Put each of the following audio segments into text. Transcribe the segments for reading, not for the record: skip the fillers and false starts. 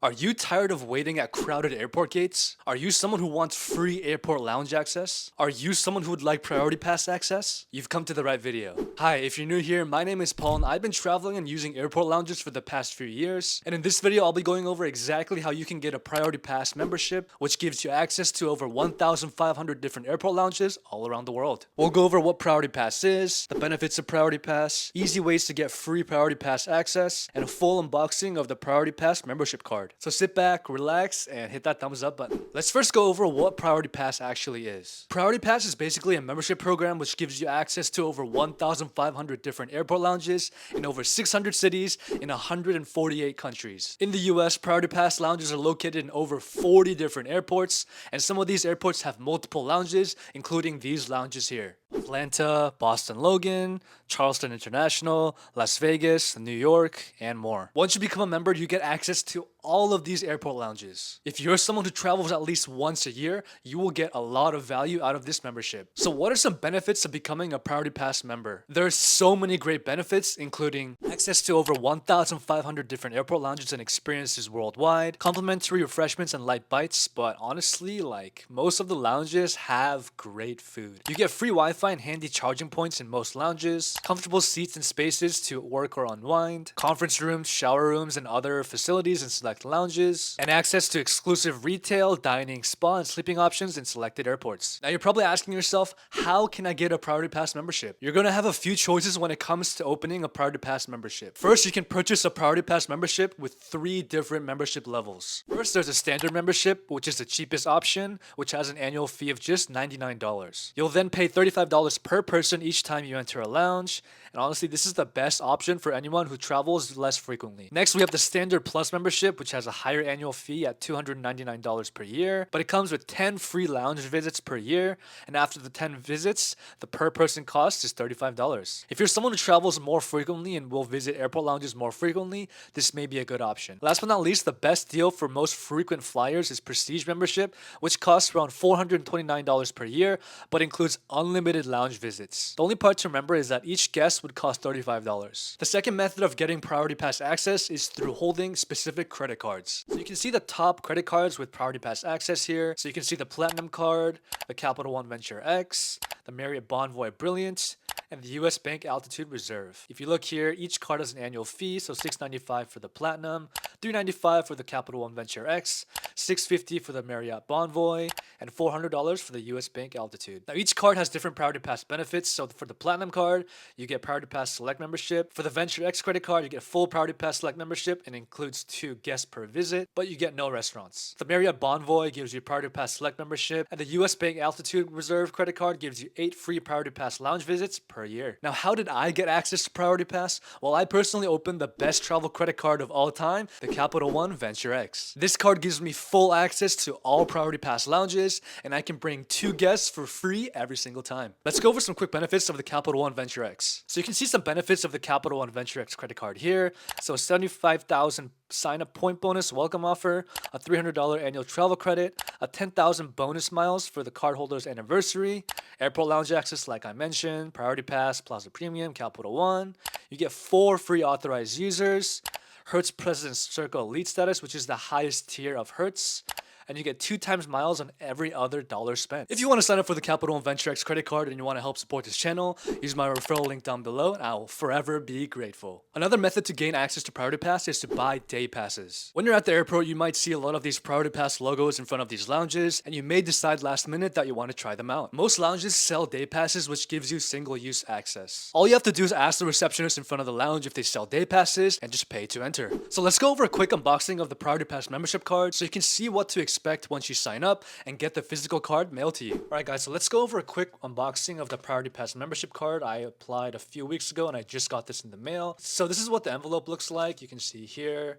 Are you tired of waiting at crowded airport gates? Are you someone who wants free airport lounge access? Are you someone who would like priority pass access? You've come to the right video. Hi, if you're new here, my name is Paul and I've been traveling and using airport lounges for the past few years. And in this video, I'll be going over exactly how you can get a priority pass membership, which gives you access to over 1,500 different airport lounges all around the world. We'll go over what priority pass is, the benefits of priority pass, easy ways to get free priority pass access, and a full unboxing of the priority pass membership card. So sit back, relax, and hit that thumbs up button. Let's first go over what Priority Pass actually is. Priority Pass is basically a membership program which gives you access to over 1,500 different airport lounges in over 600 cities in 148 countries. In the US, Priority Pass lounges are located in over 40 different airports, and some of these airports have multiple lounges, including these lounges here: Atlanta, Boston Logan, Charleston International, Las Vegas, New York, and more. Once you become a member, you get access to all of these airport lounges. If you're someone who travels at least once a year, you will get a lot of value out of this membership. So what are some benefits of becoming a Priority Pass member? There's so many great benefits, including access to over 1,500 different airport lounges and experiences worldwide, complimentary refreshments and light bites, but honestly, most of the lounges have great food. You get free Wi-Fi and handy charging points in most lounges, comfortable seats and spaces to work or unwind, conference rooms, shower rooms, and other facilities in select lounges, and access to exclusive retail, dining, spa, and sleeping options in selected airports. Now you're probably asking yourself, how can I get a Priority Pass membership? You're gonna have a few choices when it comes to opening a Priority Pass membership. First, you can purchase a Priority Pass membership with 3 different membership levels. First, there's a standard membership, which is the cheapest option, which has an annual fee of just $99. You'll then pay $35 per person each time you enter a lounge, and honestly, this is the best option for anyone who travels less frequently. Next, we have the Standard Plus membership, which has a higher annual fee at $299 per year, but it comes with 10 free lounge visits per year, and after the 10 visits, the per person cost is $35. If you're someone who travels more frequently and will visit airport lounges more frequently, this may be a good option. Last but not least, the best deal for most frequent flyers is Prestige membership, which costs around $429 per year, but includes unlimited lounge visits. The only part to remember is that each guest would cost $35. The second method of getting Priority Pass access is through holding specific credit cards. So you can see the top credit cards with Priority Pass access here. So you can see the Platinum card, the Capital One Venture X, the Marriott Bonvoy Brilliant, and the US Bank Altitude Reserve. If you look here, each card has an annual fee, so $695 for the Platinum, $395 for the Capital One Venture X, $650 for the Marriott Bonvoy, and $400 for the US Bank Altitude. Now each card has different Priority Pass benefits, so for the Platinum card, you get Priority Pass Select membership. For the Venture X credit card, you get full Priority Pass Select membership and includes 2 guests per visit, but you get no restaurants. The Marriott Bonvoy gives you Priority Pass Select membership, and the US Bank Altitude Reserve credit card gives you 8 free Priority Pass lounge visits per year. Now, how did I get access to Priority Pass? Well, I personally opened the best travel credit card of all time, the Capital One Venture X. This card gives me full access to all Priority Pass lounges, and I can bring 2 guests for free every single time. Let's go over some quick benefits of the Capital One Venture X. So you can see some benefits of the Capital One Venture X credit card here. So 75,000 sign-up point bonus welcome offer, a $300 annual travel credit, a 10,000 bonus miles for the cardholder's anniversary, airport lounge access like I mentioned, Priority Pass, Plaza Premium, Capital One. You get 4 free authorized users, Hertz President's Circle Elite status, which is the highest tier of Hertz, and you get 2 times miles on every other dollar spent. If you want to sign up for the Capital One Venture X credit card and you want to help support this channel, use my referral link down below and I will forever be grateful. Another method to gain access to Priority Pass is to buy day passes. When you're at the airport, you might see a lot of these Priority Pass logos in front of these lounges, and you may decide last minute that you want to try them out. Most lounges sell day passes, which gives you single-use access. All you have to do is ask the receptionist in front of the lounge if they sell day passes and just pay to enter. So let's go over a quick unboxing of the Priority Pass membership card so you can see what to expect once you sign up and get the physical card mailed to you. Alright guys, so let's go over a quick unboxing of the Priority Pass membership card. I applied a few weeks ago and I just got this in the mail. So this is what the envelope looks like. You can see here,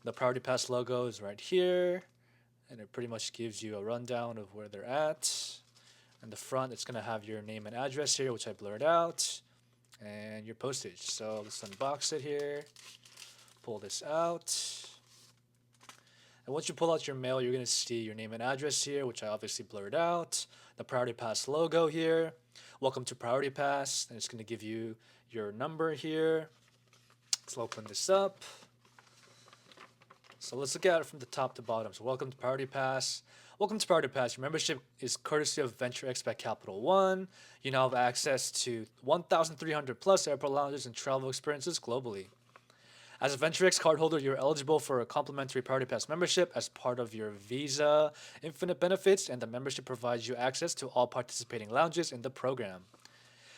the Priority Pass logo is right here, and it pretty much gives you a rundown of where they're at. And the front, it's gonna have your name and address here, which I blurred out, and your postage. So let's unbox it here, pull this out. And once you pull out your mail, you're going to see your name and address here, which I obviously blurred out. The Priority Pass logo here. Welcome to Priority Pass. And it's going to give you your number here. Let's open this up. So let's look at it from the top to bottom. So welcome to Priority Pass. Welcome to Priority Pass. Your membership is courtesy of VentureX by Capital One. You now have access to 1,300 plus airport lounges and travel experiences globally. As a VentureX cardholder, you're eligible for a complimentary Priority Pass membership as part of your Visa Infinite benefits, and the membership provides you access to all participating lounges in the program.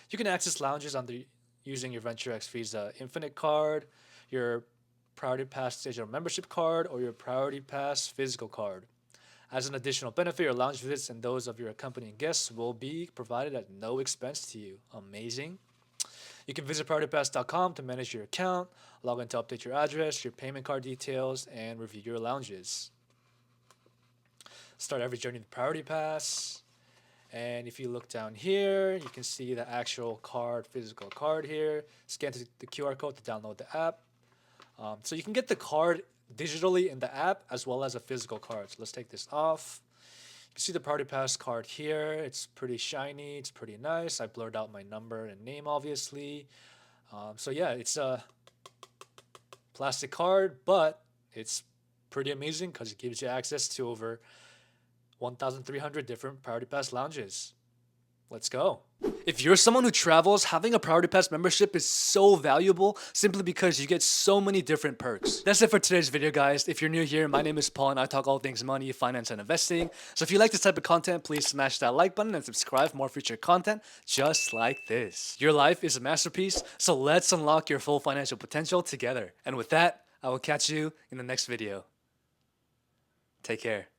You can access lounges using your VentureX Visa Infinite card, your Priority Pass digital membership card, or your Priority Pass physical card. As an additional benefit, your lounge visits and those of your accompanying guests will be provided at no expense to you. Amazing. You can visit PriorityPass.com to manage your account, log in to update your address, your payment card details, and review your lounges. Start every journey with Priority Pass. And if you look down here, you can see the actual card, physical card here. Scan the QR code to download the app. So you can get the card digitally in the app as well as a physical card. So let's take this off. You can see the Priority Pass card here. It's pretty shiny. It's pretty nice. I blurred out my number and name, obviously. So yeah, it's a plastic card, but it's pretty amazing because it gives you access to over 1,300 different Priority Pass lounges. Let's go. If you're someone who travels, having a Priority Pass membership is so valuable simply because you get so many different perks. That's it for today's video, guys. If you're new here, my name is Paul and I talk all things money, finance, and investing. So if you like this type of content, please smash that like button and subscribe for more future content just like this. Your life is a masterpiece, so let's unlock your full financial potential together. And with that, I will catch you in the next video. Take care.